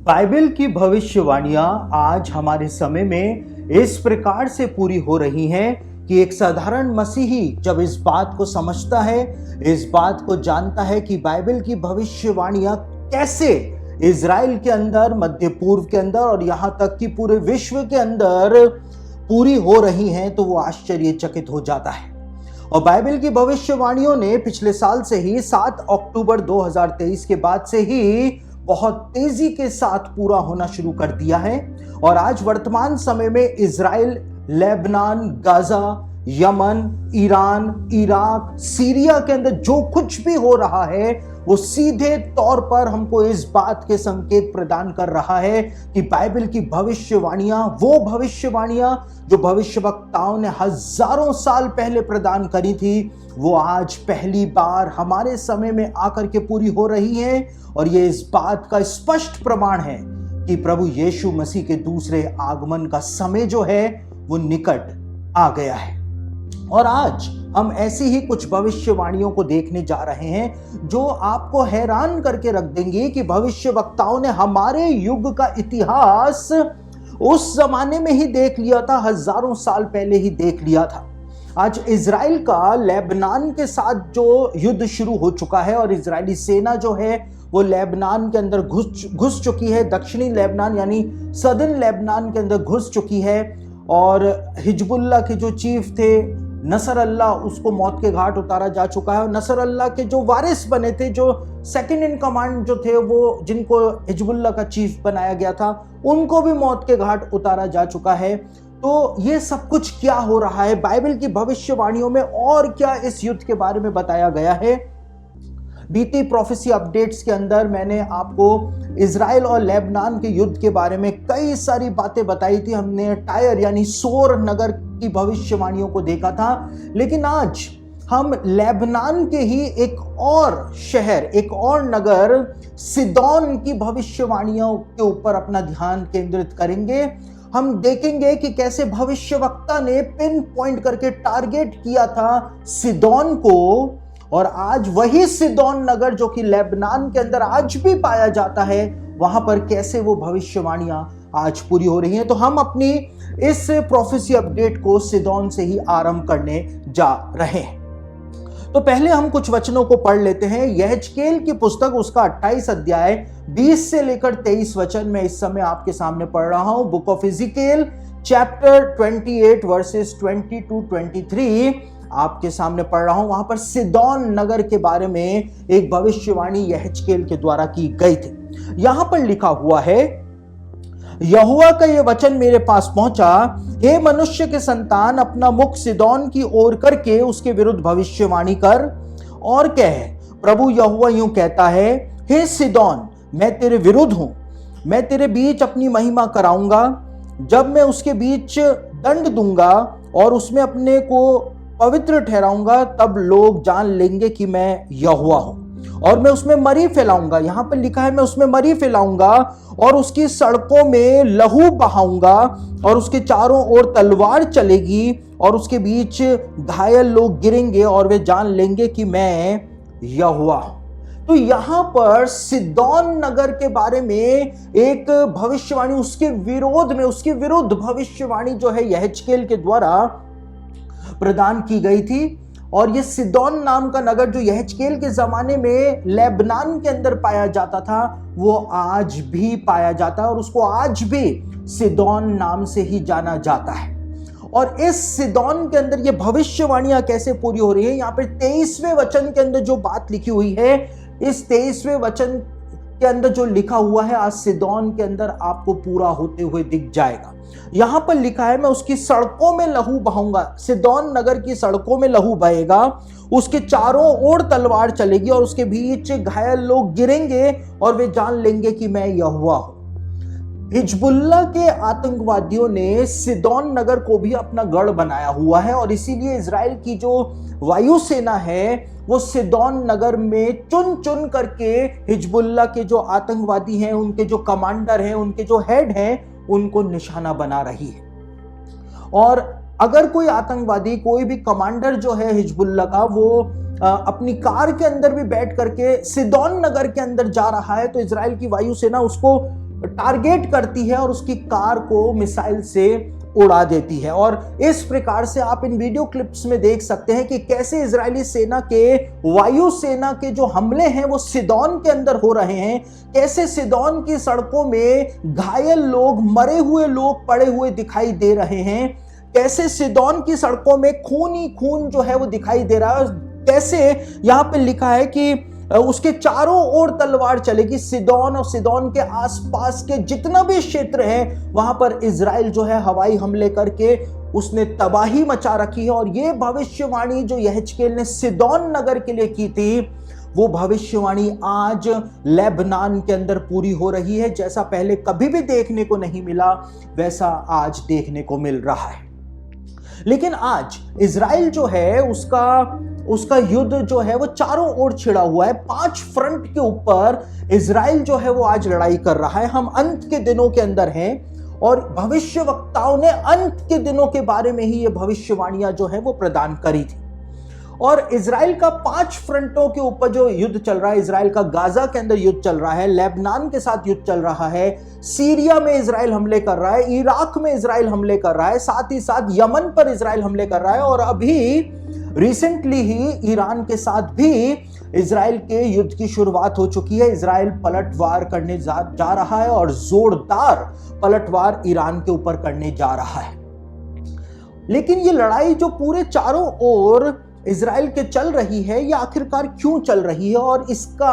Bible की भविष्यवाणियां आज हमारे समय में इस प्रकार से पूरी हो रही हैं कि एक साधारण मसीही जब इस बात को समझता है, इस बात को जानता है कि बाइबल की भविष्यवाणियां कैसे इज़राइल के अंदर, मध्य पूर्व के अंदर और यहां तक कि पूरे विश्व के अंदर पूरी हो रही हैं, तो वो आश्चर्यचकित हो जाता है। और बाइबल की भविष्यवाणियों ने पिछले साल से ही 7 अक्टूबर 2023 के बाद से ही बहुत तेजी के साथ पूरा होना शुरू कर दिया है। और आज वर्तमान समय में Israel, Lebanon, Gaza, Yemen, Iran, Iraq, Syria के अंदर जो कुछ भी हो रहा है वो सीधे तौर पर हमको इस बात के संकेत प्रदान कर रहा है कि बाइबल की भविष्यवाणियां, वो भविष्यवाणियां जो भविष्यवक्ताओं ने हजारों साल पहले प्रदान करी थी, वो आज पहली बार हमारे समय में आकर के पूरी हो रही हैं। और ये इस बात का स्पष्ट प्रमाण है कि प्रभु यीशु मसीह के दूसरे आगमन का समय जो है वो निकट आ गया है। और आज हम ऐसी ही कुछ भविष्यवाणियों को देखने जा रहे हैं जो आपको हैरान करके रख देंगे कि भविष्यवक्ताओं ने हमारे युग का इतिहास उस जमाने में ही देख लिया था, हजारों साल पहले ही देख लिया था। आज इज़राइल का लेबनान के साथ जो युद्ध शुरू हो चुका है और इज़राइली सेना जो है वो लेबनान के अंदर घुस चुकी है, दक्षिणी लेबनान यानी सदर्न लेबनान के अंदर घुस चुकी है। और हिजबुल्लाह के जो चीफ थे नसर अल्लाह, उसको मौत के घाट उतारा जा चुका है। और नसर अल्लाह के जो वारिस बने थे, जो सेकंड इन कमांड जो थे, वो जिनको हिजबुल्लाह का चीफ बनाया गया था, उनको भी मौत के घाट उतारा जा चुका है। तो ये सब कुछ क्या हो रहा है? बाइबल की भविष्यवाणियों में और क्या इस युद्ध के बारे में बताया गया है? बीती प्रोफेसी अपडेट्स के अंदर मैंने आपको इज़राइल और लेबनान के युद्ध के बारे में कई सारी बातें बताई थी। हमने टायर यानी सोर नगर की भविष्यवाणियों को देखा था, लेकिन आज हम लेबनान के ही एक और शहर, एक और नगर सिदोन की भविष्यवाणियों के ऊपर अपना ध्यान केंद्रित करेंगे। हम देखेंगे कि कैसे भविष्यवक्ता ने पिन पॉइंट करके टारगेट किया था सिदोन को, और आज वही सिदोन नगर जो कि लेबनान के अंदर आज भी पाया जाता है, वहां पर कैसे वो भविष्यवाणियां आज पूरी हो रही हैं। तो हम अपनी इस प्रोफेसी अपडेट को सिदोन से ही आरंभ करने जा रहे हैं। तो पहले हम कुछ वचनों को पढ़ लेते हैं। यहेजकेल की पुस्तक, उसका 28 अध्याय 20 से लेकर 23 वचन में इस समय आपके सामने पढ़ रहा हूं। Book of Ezekiel chapter 28 verses 20 to 23 आपके सामने पढ़ रहा हूं। वहां पर सिदोन नगर के बारे में एक भविष्यवाणी यहेजकेल के द्वारा की गई थी। यहां पर लिखा हुआ है, यहोवा का यह वचन मेरे पास पहुंचा, हे मनुष्य के संतान, अपना मुख सिदोन की ओर करके उसके विरुद्ध भविष्यवाणी कर और कह, प्रभु यहोवा यूं कहता है, हे सिदोन, मैं तेरे विरुद्ध हूं, मैं तेरे बीच अपनी महिमा कराऊंगा। जब मैं उसके बीच दंड दूंगा और उसमें अपने को पवित्र ठहराऊंगा, तब लोग जान लेंगे कि मैं यहोवा हूं। और मैं उसमें मरी फैलाऊंगा, यहां पर लिखा है, मैं उसमें मरी फैलाऊंगा और उसकी सड़कों में लहू बहाऊंगा और उसके चारों ओर तलवार चलेगी और उसके बीच घायल लोग गिरेंगे और वे जान लेंगे कि मैं यहोवा हूं। तो यहां पर सिदोन नगर के बारे में एक भविष्यवाणी, उसके विरोध में, उसके विरुद्ध भविष्यवाणी जो है यहेजकेल के द्वारा प्रदान की गई थी। और ये सिदोन नाम का नगर जो यहेजकेल के जमाने में लेबनान के अंदर पाया जाता था, वो आज भी पाया जाता है और उसको आज भी सिदोन नाम से ही जाना जाता है। और इस सिदोन के अंदर ये भविष्यवाणियां कैसे पूरी हो रही है? यहाँ पे 23वें वचन के अंदर जो बात लिखी हुई है, इस 23वें वचन के अंदर जो लिखा हुआ है, आज सिदोन के अंदर आपको पूरा होते हुए दिख जाएगा। यहां पर लिखा है, मैं उसकी सड़कों में लहू बहाऊंगा। सिदोन नगर की सड़कों में लहू बहेगा, उसके चारों ओर तलवार चलेगी और उसके बीच घायल लोग गिरेंगे और वे जान लेंगे कि मैं यहोवा हूं। हिजबुल्लाह के आतंकवादियों ने सिदोन नगर को भी अपना गढ़ बनाया हुआ है और इसीलिए इज़राइल की जो वायुसेना है वो सिदोन नगर में चुन चुन करके हिजबुल्लाह के जो आतंकवादी हैं, उनके जो कमांडर हैं, उनके जो हेड हैं, उनको निशाना बना रही है। और अगर कोई आतंकवादी, कोई भी कमांडर जो है हिजबुल्लाह का, वो अपनी कार के अंदर भी बैठ करके सिदोन नगर के अंदर जा रहा है, तो इजराइल की वायुसेना उसको टारगेट करती है और उसकी कार को मिसाइल से उड़ा देती है। और इस प्रकार से आप इन वीडियो क्लिप्स में देख सकते हैं कि कैसे इजरायली सेना के वायु सेना के जो हमले हैं वो सिदोन के अंदर हो रहे हैं, कैसे सिदोन की सड़कों में घायल लोग, मरे हुए लोग पड़े हुए दिखाई दे रहे हैं, कैसे सिदोन की सड़कों में खून ही खून जो है वो दिखाई दे रहा है, कैसे यहां पे लिखा है कि उसके चारों ओर तलवार चलेगी। सिदोन और सिदोन के आसपास के जितना भी क्षेत्र है वहां पर इजराइल जो है हवाई हमले करके उसने तबाही मचा रखी है। और ये भविष्यवाणी जो यहेजकेल ने सिदोन नगर के लिए की थी, वो भविष्यवाणी आज लेबनान के अंदर पूरी हो रही है। जैसा पहले कभी भी देखने को नहीं मिला, वैसा आज देखने को मिल रहा है। लेकिन आज इजराइल जो है उसका युद्ध जो है वो चारों ओर छिड़ा हुआ है। 5 फ्रंट के ऊपर इजराइल जो है वो आज लड़ाई कर रहा है। हम अंत के दिनों के अंदर हैं और भविष्यवक्ताओं ने अंत के दिनों के बारे में ही ये भविष्यवाणियां जो है वो प्रदान करी थी। और इजराइल का 5 फ्रंटों के ऊपर जो युद्ध चल रहा है, इजराइल का गाजा के अंदर युद्ध चल रहा है, लेबनान के साथ युद्ध चल रहा है, सीरिया में इजराइल हमले कर रहा है, इराक में इजराइल हमले कर रहा है, साथ ही साथ यमन पर इजराइल हमले कर रहा है, और अभी रिसेंटली ही ईरान के साथ भी इजराइल के युद्ध की शुरुआत हो चुकी है। इजराइल पलटवार करने जा रहा है और जोरदार पलटवार ईरान के ऊपर करने जा रहा है। लेकिन ये लड़ाई जो पूरे चारों ओर इजराइल के चल रही है, ये आखिरकार क्यों चल रही है और इसका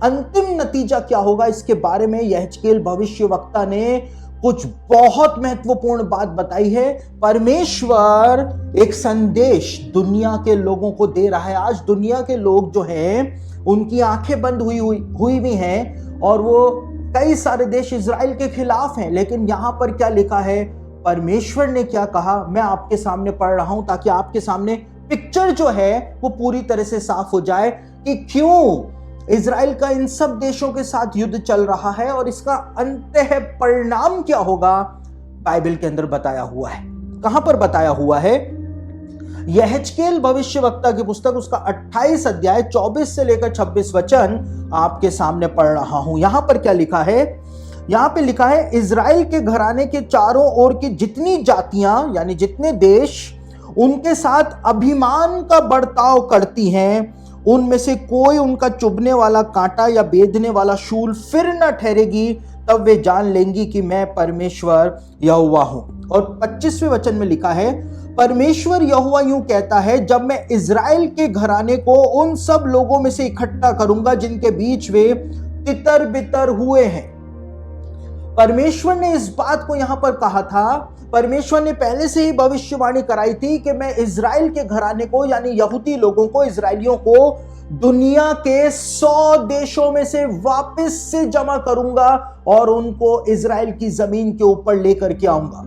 अंतिम नतीजा क्या होगा, इसके बारे में यहेजकेल भविष्यवक्ता ने कुछ बहुत महत्वपूर्ण बात बताई है। परमेश्वर एक संदेश दुनिया के लोगों को दे रहा है। आज दुनिया के लोग जो हैं उनकी आंखें बंद हुई भी हैं और वो कई सारे देश इजराइल के खिलाफ हैं। लेकिन यहां पर क्या लिखा है, परमेश्वर ने क्या कहा, मैं आपके सामने पढ़ रहा हूं ताकि आपके सामने पिक्चर जो है वो पूरी तरह से साफ हो जाए कि क्यों इजराइल का इन सब देशों के साथ युद्ध चल रहा है और इसका अंतः परिणाम क्या होगा, बाइबल के अंदर बताया हुआ है। कहां पर बताया हुआ है? यहेजकेल भविष्यवक्ता की पुस्तक, उसका 28 अध्याय 24 से लेकर 26 वचन आपके सामने पढ़ रहा हूं। यहां पर क्या लिखा है? यहां पे लिखा है, इजराइल के घराने के चारों ओर की जितनी जातियां यानी जितने देश उनके साथ अभिमान का बर्ताव करती हैं, उनमें से कोई उनका चुभने वाला कांटा या बेधने वाला शूल फिर न ठहरेगी, तब वे जान लेंगी कि मैं परमेश्वर यहोवा हूं। और 25वें वचन में लिखा है, परमेश्वर यहोवा यूं कहता है, जब मैं इजराइल के घराने को उन सब लोगों में से इकट्ठा करूंगा जिनके बीच वे तितर बितर हुए हैं। परमेश्वर ने इस बात को यहां पर कहा था, परमेश्वर ने पहले से ही भविष्यवाणी कराई थी कि मैं इजराइल के घराने को यानी यहूदी लोगों को, इजराइलियों को दुनिया के 100 देशों में से वापस से जमा करूंगा और उनको इजराइल की जमीन के ऊपर लेकर के आऊंगा।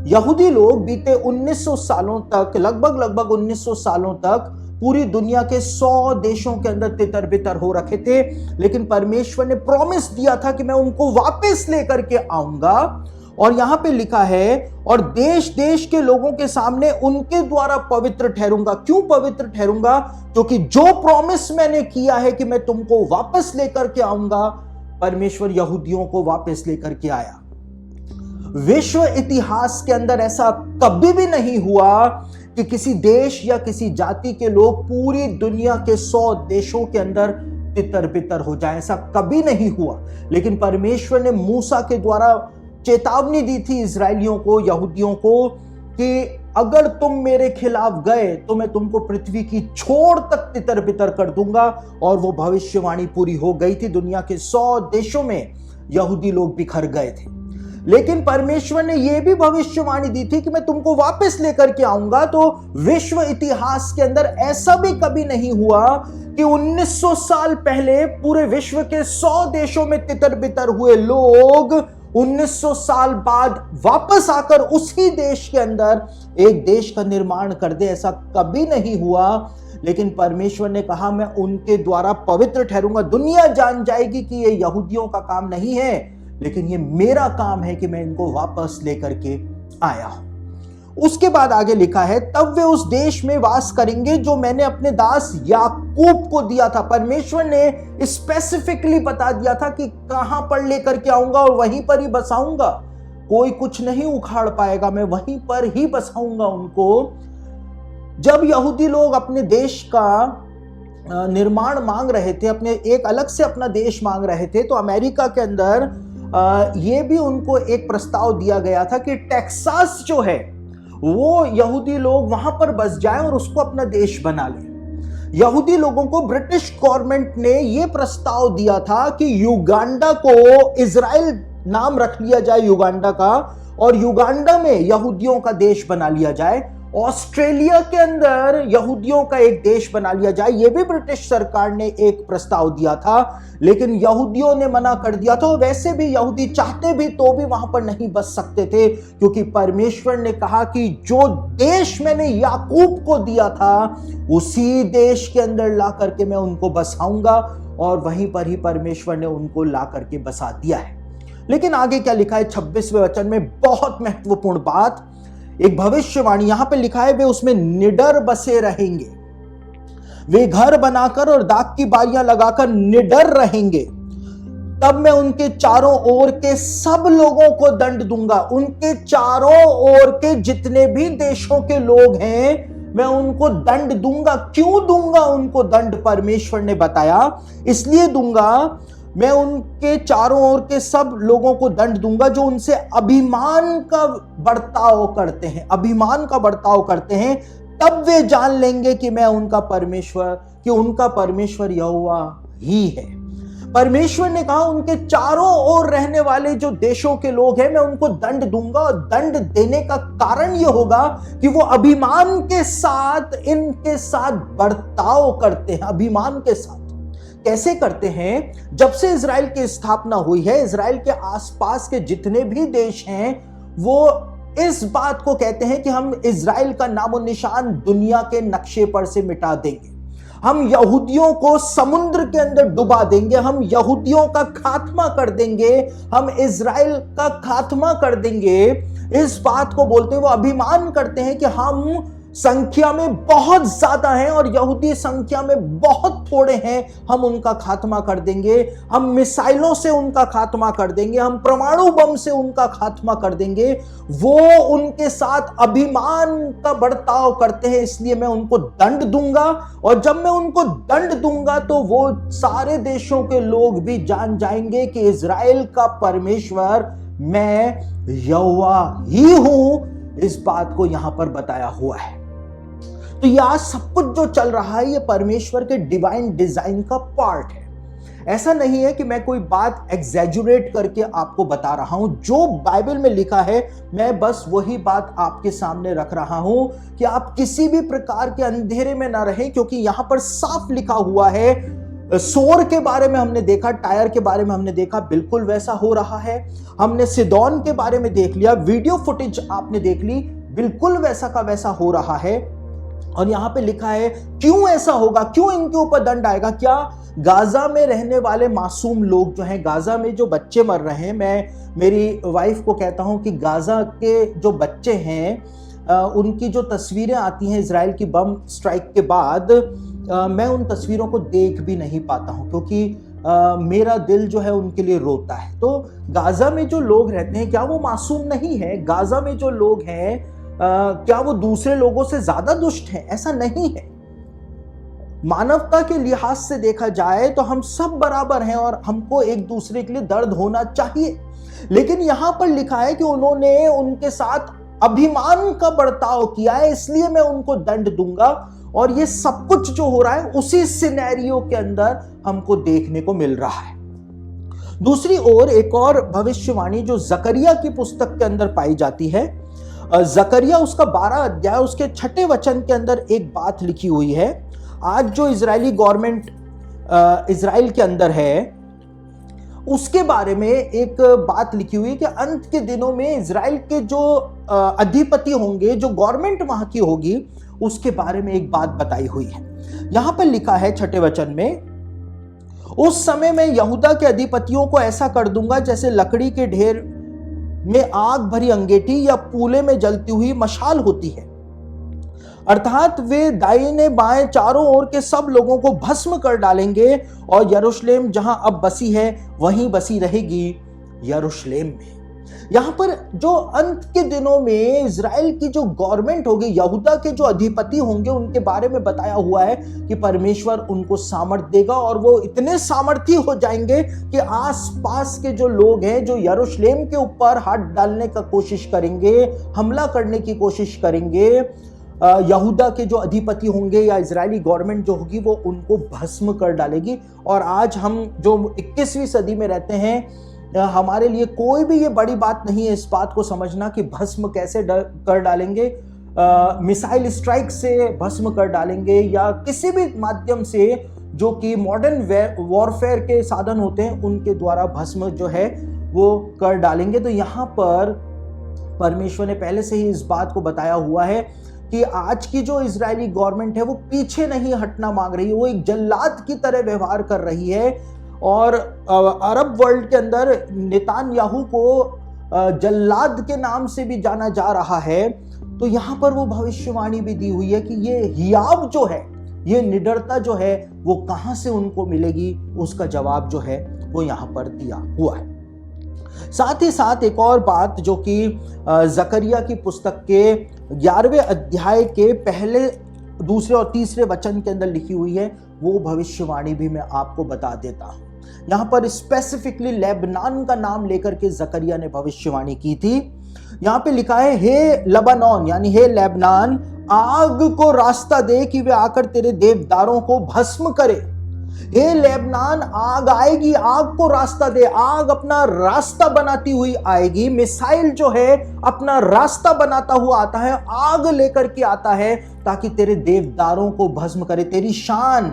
यहूदी लोग बीते 1900 सालों तक, लगभग 1900 सालों तक पूरी दुनिया के 100 देशों के अंदर तितर बितर हो रखे थे। लेकिन परमेश्वर ने प्रॉमिस दिया था कि मैं उनको वापस लेकर के आऊंगा। और यहां पे लिखा है, और देश देश के लोगों के सामने उनके द्वारा पवित्र ठहरूंगा। क्यों पवित्र ठहरूंगा? क्योंकि जो प्रॉमिस मैंने किया है कि मैं तुमको वापस लेकर के आऊंगा, परमेश्वर यहूदियों को वापस लेकर के आया। विश्व इतिहास के अंदर ऐसा कभी भी नहीं हुआ कि किसी देश या किसी जाति के लोग पूरी दुनिया के 100 देशों के अंदर तितर बितर हो जाए, ऐसा कभी नहीं हुआ। लेकिन परमेश्वर ने मूसा के द्वारा चेतावनी दी थी इजराइलियों को, यहूदियों को, कि अगर तुम मेरे खिलाफ गए तो मैं तुमको पृथ्वी की छोर तक तितर बितर कर दूंगा। और वो भविष्यवाणी पूरी हो गई थी। दुनिया के 100 देशों में यहूदी लोग बिखर गए थे। लेकिन परमेश्वर ने यह भी भविष्यवाणी दी थी कि मैं तुमको वापस लेकर के आऊंगा। तो विश्व इतिहास के अंदर ऐसा भी कभी नहीं हुआ कि 1900 साल पहले पूरे विश्व के 100 देशों में तितर बितर हुए लोग 1900 साल बाद वापस आकर उसी देश के अंदर एक देश का निर्माण कर दे। ऐसा कभी नहीं हुआ। लेकिन परमेश्वर ने कहा, मैं उनके द्वारा पवित्र ठहरूंगा। दुनिया जान जाएगी कि ये यहूदियों का काम नहीं है, लेकिन ये मेरा काम है कि मैं इनको वापस लेकर के आया हूं। उसके बाद आगे लिखा है, तब वे उस देश में वास करेंगे जो मैंने अपने दास याकूब को दिया था। परमेश्वर ने स्पेसिफिकली बता दिया था कि कहां पर लेकर के आऊंगा और वहीं पर ही बसाऊंगा, कोई कुछ नहीं उखाड़ पाएगा, मैं वहीं पर ही बसाऊंगा उनको। जब यहूदी लोग अपने देश का निर्माण मांग रहे थे, अपने एक अलग से अपना देश मांग रहे थे, तो अमेरिका के अंदर ये भी उनको एक प्रस्ताव दिया गया था कि टेक्सास जो है वो यहूदी लोग वहां पर बस जाएं और उसको अपना देश बना लें। यहूदी लोगों को ब्रिटिश गवर्नमेंट ने यह प्रस्ताव दिया था कि युगांडा को इजराइल नाम रख लिया जाए युगांडा का, और युगांडा में यहूदियों का देश बना लिया जाए। ऑस्ट्रेलिया के अंदर यहूदियों का एक देश बना लिया जाए, यह भी ब्रिटिश सरकार ने एक प्रस्ताव दिया था, लेकिन यहूदियों ने मना कर दिया था। वैसे भी यहूदी चाहते भी तो भी वहां पर नहीं बस सकते थे, क्योंकि परमेश्वर ने कहा कि जो देश मैंने याकूब को दिया था उसी देश के अंदर ला करके मैं उनको बसाऊंगा, और वहीं पर ही परमेश्वर ने उनको ला करके बसा दिया है। लेकिन आगे क्या लिखा है 26वें वचन में, बहुत महत्वपूर्ण बात, एक भविष्यवाणी यहां पे लिखा है, वे उसमें निडर बसे रहेंगे, वे घर बनाकर और दाख की बारियां लगाकर निडर रहेंगे। तब मैं उनके चारों ओर के सब लोगों को दंड दूंगा। उनके चारों ओर के जितने भी देशों के लोग हैं मैं उनको दंड दूंगा। क्यों दूंगा उनको दंड? परमेश्वर ने बताया, इसलिए दूंगा, मैं उनके चारों ओर के सब लोगों को दंड दूंगा जो उनसे अभिमान का बर्ताव करते हैं, अभिमान का बर्ताव करते हैं। तब वे जान लेंगे कि मैं उनका परमेश्वर यहोवा ही है। परमेश्वर ने कहा उनके चारों ओर रहने वाले जो देशों के लोग हैं मैं उनको दंड दूंगा, और दंड देने का कारण यह होगा कि वो अभिमान के साथ इनके साथ बर्ताव करते हैं। अभिमान के साथ कैसे करते हैं? जब से इजराइल की स्थापना हुई है, इजराइल के आसपास के जितने भी देश हैं वो इस बात को कहते हैं कि हम इजराइल का नामो निशान दुनिया के नक्शे पर से मिटा देंगे, हम यहूदियों को समुद्र के अंदर डुबा देंगे, हम यहूदियों का खात्मा कर देंगे, हम इजराइल का खात्मा कर देंगे। इस बात को बोलते हुए वो अभिमान करते हैं कि हम संख्या में बहुत ज्यादा हैं और यहूदी संख्या में बहुत थोड़े हैं, हम उनका खात्मा कर देंगे, हम मिसाइलों से उनका खात्मा कर देंगे, हम परमाणु बम से उनका खात्मा कर देंगे। वो उनके साथ अभिमान का बर्ताव करते हैं, इसलिए मैं उनको दंड दूंगा, और जब मैं उनको दंड दूंगा तो वो सारे देशों के लोग भी जान जाएंगे कि इजराइल का परमेश्वर मैं यहोवा ही हूं। इस बात को यहां पर बताया हुआ है। तो ये आज सब कुछ जो चल रहा है ये परमेश्वर के डिवाइन डिजाइन का पार्ट है। ऐसा नहीं है कि मैं कोई बात एग्जैजुरेट करके आपको बता रहा हूं, जो बाइबल में लिखा है मैं बस वही बात आपके सामने रख रहा हूं कि आप किसी भी प्रकार के अंधेरे में ना रहें, क्योंकि यहां पर साफ लिखा हुआ है। सोर के बारे में हमने देखा, टायर के बारे में हमने देखा, बिल्कुल वैसा हो रहा है। हमने सिदोन के बारे में देख लिया, वीडियो फुटेज आपने देख ली, बिल्कुल वैसा का वैसा हो रहा है। और यहां पे लिखा है क्यों ऐसा होगा, क्यों इनके ऊपर दंड आएगा? क्या गाजा में रहने वाले मासूम लोग जो हैं, गाजा में जो बच्चे मर रहे हैं, मैं मेरी वाइफ को कहता हूं कि गाजा के जो बच्चे हैं उनकी जो तस्वीरें आती हैं इजराइल की बम स्ट्राइक के बाद, मैं उन तस्वीरों को देख भी नहीं पाता हूं, क्योंकि मेरा दिल जो है उनके लिए रोता है। तो गाजा में जो लोग रहते हैं क्या वो मासूम नहीं है? गाजा में जो लोग हैं क्या वो दूसरे लोगों से ज्यादा दुष्ट हैं? ऐसा नहीं है। मानवता के लिहाज से देखा जाए तो हम सब बराबर हैं और हमको एक दूसरे के लिए दर्द होना चाहिए। लेकिन यहां पर लिखा है कि उन्होंने उनके साथ अभिमान का बर्ताव किया है, इसलिए मैं उनको दंड दूंगा। और ये सब कुछ जो हो रहा है उसी सिनेरियो के अंदर हमको देखने को मिल रहा है। दूसरी ओर एक और भविष्यवाणी जो जकरिया की पुस्तक के अंदर पाई जाती है, जकरिया उसका 12 अध्याय उसके 6 वचन के अंदर एक बात लिखी हुई है। आज जो इजरायली गवर्नमेंट इजराइल के अंदर है उसके बारे में एक बात लिखी हुई है कि अंत के दिनों में इजराइल के जो अधिपति होंगे, जो गवर्नमेंट वहां की होगी, उसके बारे में एक बात बताई हुई है। यहां पर लिखा है 6 वचन में, उस समय मैं यहूदा के अधिपतियों को ऐसा कर दूंगा जैसे लकड़ी के ढेर में आग भरी अंगीठी या पूले में जलती हुई मशाल होती है, अर्थात वे दाहिने बाएं चारों ओर के सब लोगों को भस्म कर डालेंगे और यरूशलेम जहां अब बसी है वहीं बसी रहेगी यरूशलेम में। यहां पर जो अंत के दिनों में इजराइल की जो गवर्नमेंट होगी, यहूदा के जो अधिपति होंगे, उनके बारे में बताया हुआ है कि परमेश्वर उनको सामर्थ देगा और वो इतने सामर्थी हो जाएंगे कि आसपास के जो लोग हैं जो यरूशलेम के ऊपर हाथ डालने का कोशिश करेंगे, हमला करने की कोशिश करेंगे, यहूदा के जो अधिपति होंगे या इजरायली गवर्नमेंट जो होगी वो उनको भस्म कर डालेगी। और आज हम जो 21वीं सदी में रहते हैं, हमारे लिए कोई भी ये बड़ी बात नहीं है इस बात को समझना कि भस्म कैसे कर डालेंगे, मिसाइल स्ट्राइक से भस्म कर डालेंगे या किसी भी माध्यम से जो कि मॉडर्न वॉरफेयर के साधन होते हैं उनके द्वारा भस्म जो है वो कर डालेंगे। तो यहाँ पर परमेश्वर ने पहले से ही इस बात को बताया हुआ है कि आज की जो इजरायली गवर्नमेंट है वो पीछे नहीं हटना मांग रही है, वो एक जल्लाद की तरह व्यवहार कर रही है। और अरब वर्ल्ड के अंदर नेतान्याहू को जल्लाद के नाम से भी जाना जा रहा है। तो यहाँ पर वो भविष्यवाणी भी दी हुई है कि ये हियाव जो है, ये निडरता जो है वो कहाँ से उनको मिलेगी, उसका जवाब जो है वो यहाँ पर दिया हुआ है। साथ ही साथ एक और बात जो कि जकरिया की पुस्तक के 11वें अध्याय के पहले, दूसरे और तीसरे वचन के अंदर लिखी हुई है, वो भविष्यवाणी भी मैं आपको बता देता हूं। यहां पर स्पेसिफिकली लेबनान का नाम लेकर के जकरिया ने भविष्यवाणी की थी। यहां पे लिखा है, हे लबानोन यानी हे लेबनान, आग को रास्ता दे कि वे आकर तेरे देवदारों को भस्म करे। हे लेबनान, आग आएगी, आग को रास्ता दे। आग अपना रास्ता बनाती हुई आएगी। मिसाइल जो है अपना रास्ता बनाता हुआ आता है, आग लेकर के आता है ताकि तेरे देवदारों को भस्म करे। तेरी शान,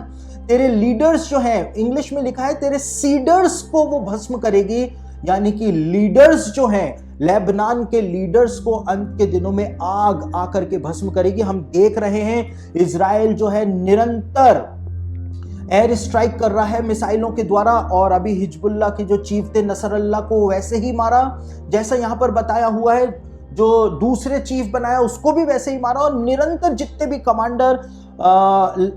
तेरे लीडर्स जो हैं, इंग्लिश में लिखा है तेरे सीडर्स को वो भस्म करेगी, यानी कि लीडर्स जो हैं, लेबनान के लीडर्स को अंत के दिनों में आग आकर के भस्म करेगी। हम देख रहे हैं इजराइल जो है निरंतर एयर स्ट्राइक कर रहा है मिसाइलों के द्वारा, और अभी हिजबुल्लाह के जो चीफ थे नसरल्लाह को वैसे ही मारा जैसा यहां पर बताया हुआ है। जो दूसरे चीफ बनाया उसको भी वैसे ही मारा, और निरंतर जितने भी कमांडर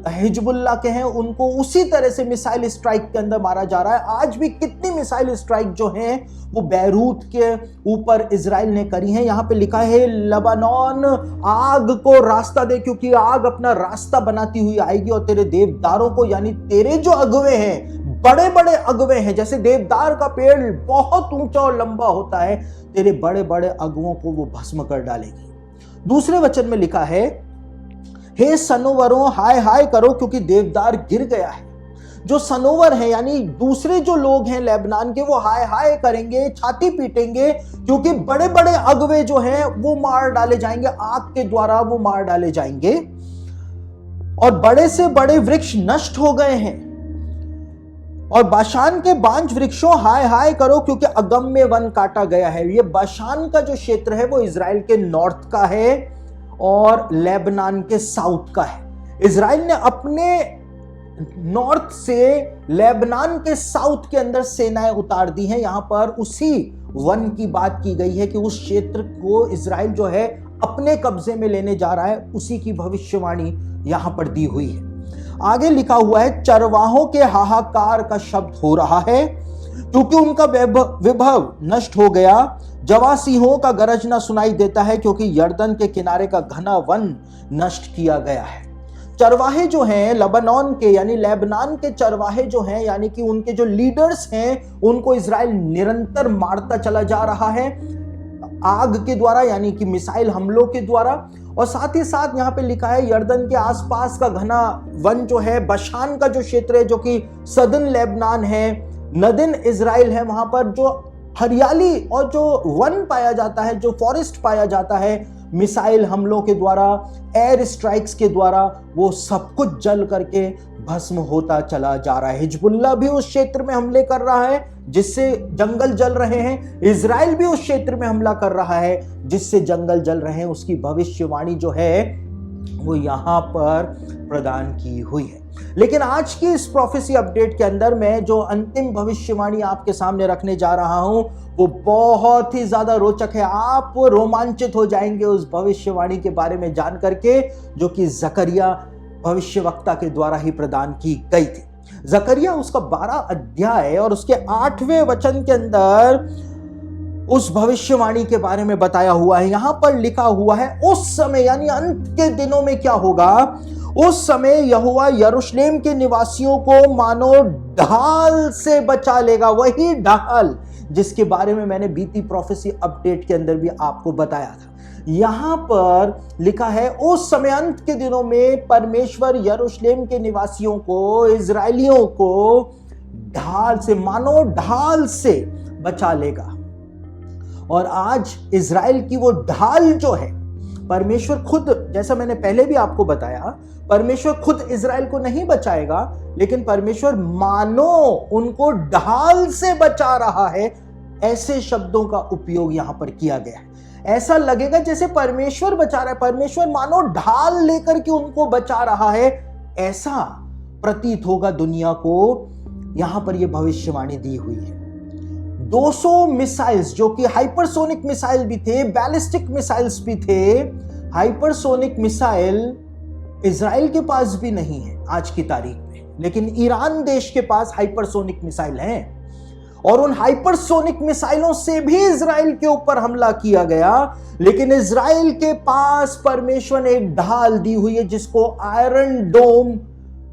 हिजबुल्लाह के हैं उनको उसी तरह से मिसाइल स्ट्राइक के अंदर मारा जा रहा है। आज भी कितनी मिसाइल स्ट्राइक जो हैं वो बैरूत के ऊपर इजराइल ने करी हैं। यहां पे लिखा है, लबानोन, आग को रास्ता दे क्योंकि आग अपना रास्ता बनाती हुई आएगी और तेरे देवदारों को, यानी तेरे जो अगुवे हैं, बड़े बड़े अगुवे हैं, जैसे देवदार का पेड़ बहुत ऊंचा और लंबा होता है, तेरे बड़े बड़े अगुओं को वो भस्म कर डालेगी। दूसरे वचन में लिखा है, हे सनोवरों, हाय हाय करो क्योंकि देवदार गिर गया है। जो सनोवर है यानी दूसरे जो लोग हैं लेबनान के, वो हाय हाय करेंगे, छाती पीटेंगे क्योंकि बड़े बड़े अगवे जो हैं वो मार डाले जाएंगे, आग के द्वारा वो मार डाले जाएंगे। और बड़े से बड़े वृक्ष नष्ट हो गए हैं, और बाशान के बांज वृक्षों हाय हाय करो क्योंकि अगम्य वन काटा गया है। ये बाशान का जो क्षेत्र है वो इजराइल के नॉर्थ का है और लेबनान के साउथ का है। इजराइल ने अपने नॉर्थ से लेबनान के साउथ के अंदर सेनाएं उतार दी हैं। यहां पर उसी वन की बात की गई है कि उस क्षेत्र को इजराइल जो है अपने कब्जे में लेने जा रहा है, उसी की भविष्यवाणी यहां पर दी हुई है। आगे लिखा हुआ है, चरवाहों के हाहाकार का शब्द हो रहा है क्योंकि उनका विभव नष्ट हो गया। जवा सिंहों का गरजना सुनाई देता है क्योंकि यर्दन के किनारे का घना वन नष्ट किया गया है। चरवाहे जो हैं लेबनान के, यानी लेबनान के चरवाहे जो हैं, यानी कि उनके जो लीडर्स हैं, उनको इजराइल निरंतर मारता चला जा रहा है आग के द्वारा, यानी कि मिसाइल हमलों के द्वारा। और साथ ही साथ यहाँ पे लिखा है, यर्दन के आसपास का घना वन जो है, बशान का जो क्षेत्र है जो कि सदर्न लेबनान है, नदिन इजराइल है, वहां पर जो हरियाली और जो वन पाया जाता है, जो फॉरेस्ट पाया जाता है, मिसाइल हमलों के द्वारा, एयर स्ट्राइक्स के द्वारा, वो सब कुछ जल करके भस्म होता चला जा रहा है। हिजबुल्लाह भी उस क्षेत्र में हमले कर रहा है जिससे जंगल जल रहे हैं, इजराइल भी उस क्षेत्र में हमला कर रहा है जिससे जंगल जल रहे हैं। उसकी भविष्यवाणी जो है वो यहां पर प्रदान की हुई है। लेकिन आज की इस प्रोफेसी अपडेट के अंदर मैं जो अंतिम भविष्यवाणी आपके सामने रखने जा रहा हूं वो बहुत ही ज्यादा रोचक है। आप रोमांचित हो जाएंगे उस भविष्यवाणी के बारे में जान करके, जो कि जकरिया भविष्यवक्ता के द्वारा ही प्रदान की गई थी। जकरिया उसका 12 अध्याय और उसके 8वें वचन के अंदर उस भविष्यवाणी के बारे में बताया हुआ है। यहां पर लिखा हुआ है, उस समय यानी अंत के दिनों में क्या होगा। उस समय यहोवा यरूशलेम के निवासियों को मानो ढाल से बचा लेगा। वही ढाल जिसके बारे में मैंने बीती प्रोफेसी अपडेट के अंदर भी आपको बताया था। यहां पर लिखा है, उस समय अंत के दिनों में परमेश्वर यरूशलेम के निवासियों को, इजरायलियों को ढाल से, मानो ढाल से बचा लेगा। और आज इजराइल की वो ढाल जो है, परमेश्वर खुद, जैसा मैंने पहले भी आपको बताया, परमेश्वर खुद इजराइल को नहीं बचाएगा, लेकिन परमेश्वर मानो उनको ढाल से बचा रहा है। ऐसे शब्दों का उपयोग यहां पर किया गया है। ऐसा लगेगा जैसे परमेश्वर बचा रहा है, परमेश्वर मानो ढाल लेकर के उनको बचा रहा है, ऐसा प्रतीत होगा दुनिया को। यहां पर यह भविष्यवाणी दी हुई है। 200 मिसाइल्स, जो कि हाइपरसोनिक मिसाइल भी थे, बैलिस्टिक मिसाइल्स भी थे। हाइपरसोनिक मिसाइल इजराइल के पास भी नहीं है आज की तारीख में, लेकिन ईरान देश के पास हाइपरसोनिक मिसाइल हैं। और उन हाइपरसोनिक मिसाइलों से भी इजराइल के ऊपर हमला किया गया, लेकिन इजराइल के पास परमेश्वर ने एक ढाल दी हुई है जिसको Iron Dome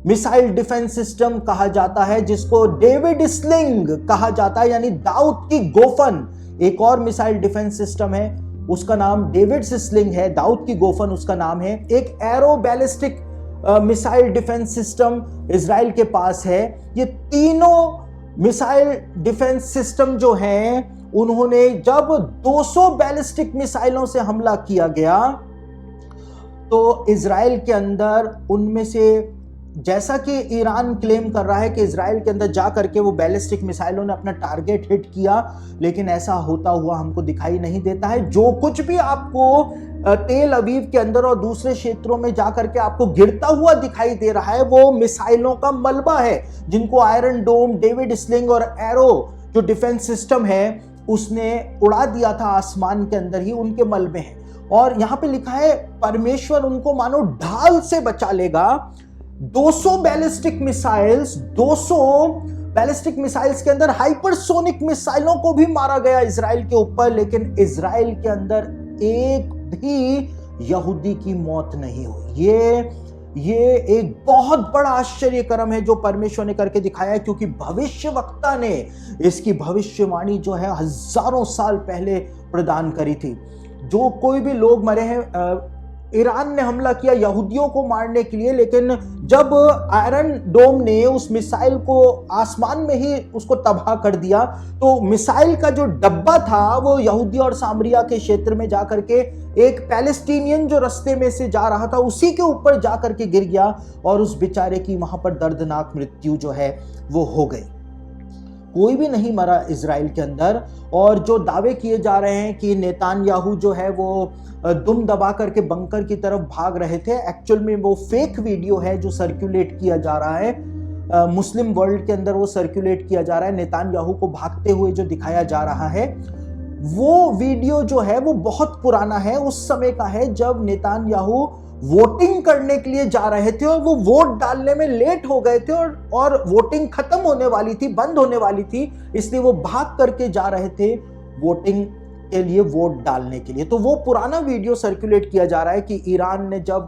missile defence system कहा जाता है, जिसको डेविड स्लिंग कहा जाता है, यानी दाऊद की गोफन। एक और मिसाइल डिफेंस सिस्टम है, उसका नाम डेविड स्लिंग है, दाऊद की गोफन उसका नाम है। एक arrow ballistic missile defence system Israel के पास है। ये तीनों मिसाइल डिफेंस सिस्टम जो हैं, उन्होंने जब 200 बैलिस्टिक मिसाइलों से हमला किया गया तो इजराइल के अंदर उनमें से, जैसा कि ईरान क्लेम कर रहा है कि इजराइल के अंदर जा करके वो बैलिस्टिक मिसाइलों ने अपना टारगेट हिट किया, लेकिन ऐसा होता हुआ हमको दिखाई नहीं देता है। जो कुछ भी आपको तेल अवीव के अंदर और दूसरे क्षेत्रों में जा करके आपको गिरता हुआ दिखाई दे रहा है, वो मिसाइलों का मलबा है, जिनको आयरन डोम, डेविड स्लिंग और एरो जो डिफेंस सिस्टम है उसने उड़ा दिया था आसमान के अंदर ही, उनके मलबे हैं। और यहां पे लिखा है, परमेश्वर उनको मानो ढाल से बचा लेगा। 200 बैलिस्टिक मिसाइल्स, 200 बैलिस्टिक मिसाइल्स के अंदर हाइपरसोनिक मिसाइलों को भी मारा गया इजराइल के ऊपर, लेकिन इजराइल के अंदर एक भी यहूदी की मौत नहीं हुई। ये एक बहुत बड़ा आश्चर्यक्रम है जो परमेश्वर ने करके दिखाया है, क्योंकि भविष्यवक्ता ने इसकी भविष्यवाणी जो है हजारों साल पहले प्रदान करी थी। जो कोई भी लोग मरे हैं, ईरान ने हमला किया यहूदियों को मारने के लिए, लेकिन जब आयरन डोम ने उस मिसाइल को आसमान में ही उसको तबाह कर दिया, तो मिसाइल का जो डब्बा था वो यहूदी और सामरिया के क्षेत्र में जाकर के एक पैलेस्टीनियन जो रास्ते में से जा रहा था उसी के ऊपर जाकर के गिर गया, और उस बेचारे की वहां पर दर्दनाक मृत्यु जो है वो हो गई। कोई भी नहीं मरा इजराइल के अंदर। और जो दावे किए जा रहे हैं कि नेतान्याहू जो है वो दुम दबा करके बंकर की तरफ भाग रहे थे, एक्चुअल में वो फेक वीडियो है जो सर्कुलेट किया जा रहा है, मुस्लिम वर्ल्ड के अंदर वो सर्कुलेट किया जा रहा है। नेतान्याहू को भागते हुए जो दिखाया जा रहा है, वो वीडियो जो है वो बहुत पुराना है, उस समय का है जब नेतान्याहू वोटिंग करने के लिए जा रहे थे और वो वोट डालने में लेट हो गए थे, और वोटिंग खत्म होने वाली थी, बंद होने वाली थी, इसलिए वो भाग करके जा रहे थे वोटिंग के लिए, वोट डालने के लिए। तो वो पुराना वीडियो सर्कुलेट किया जा रहा है कि ईरान ने जब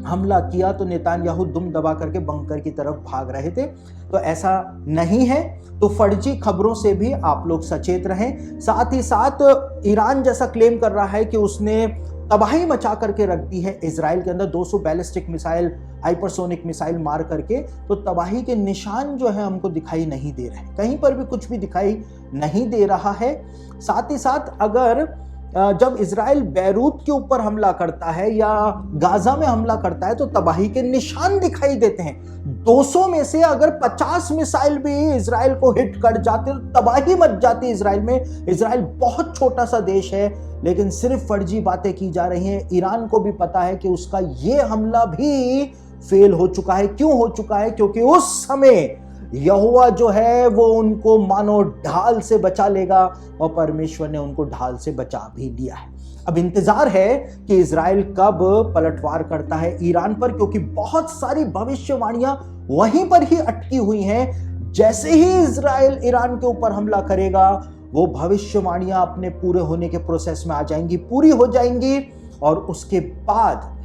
हमला किया तो नेतान्याहू दुम दबा करके बंकर की तरफ भाग रहे थे। तो ऐसा नहीं है। तो फर्जी खबरों से भी आप लोग सचेत रहें। साथ ही साथ ईरान जैसा क्लेम कर रहा है कि उसने तबाही मचा करके रख दी है इजराइल के अंदर, 200 बैलिस्टिक मिसाइल, हाइपरसोनिक मिसाइल मार करके, तो तबाही के निशान जो है हमको दिखाई नहीं दे रहे, कहीं पर भी कुछ भी दिखाई नहीं दे रहा है। साथ ही साथ अगर जब इजराइल बैरूत के ऊपर हमला करता है या गाजा में हमला करता है तो तबाही के निशान दिखाई देते हैं। 200 में से अगर 50 मिसाइल भी इजराइल को हिट कर जाते तो तबाही मच जाती इजराइल में। इजराइल बहुत छोटा सा देश है, लेकिन सिर्फ फर्जी बातें की जा रही हैं। ईरान को भी पता है कि उसका ये हमला भी फेल हो चुका है। क्यों हो चुका है? क्योंकि उस समय यहोवा जो है वो उनको मानो ढाल से बचा लेगा, और परमेश्वर ने उनको ढाल से बचा भी लिया है। अब इंतजार है कि इजराइल कब पलटवार करता है ईरान पर, क्योंकि बहुत सारी भविष्यवाणियां वहीं पर ही अटकी हुई हैं। जैसे ही इजराइल ईरान के ऊपर हमला करेगा, वो भविष्यवाणियां अपने पूरे होने के प्रोसेस में आ जाएंगी, पूरी हो जाएंगी, और उसके बाद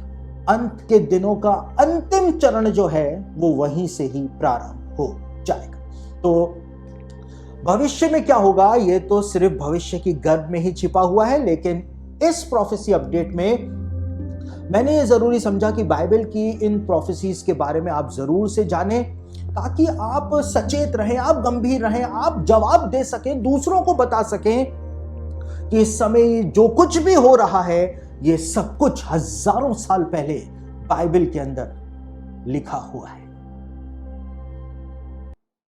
अंत के दिनों का अंतिम चरण जो है वो वहीं से ही प्रारंभ हो जाएगा। तो भविष्य में क्या होगा ये तो सिर्फ भविष्य की गर्भ में ही छिपा हुआ है, लेकिन इस प्रोफेसी अपडेट में मैंने ये जरूरी समझा कि बाइबल की इन प्रोफेसीज के बारे में आप जरूर से जानें, ताकि आप सचेत रहें, आप गंभीर रहें, आप जवाब दे सकें, दूसरों को बता सकें कि इस समय जो कुछ भी हो रहा है ये सब कुछ हजारों साल पहले बाइबल के अंदर लिखा हुआ है।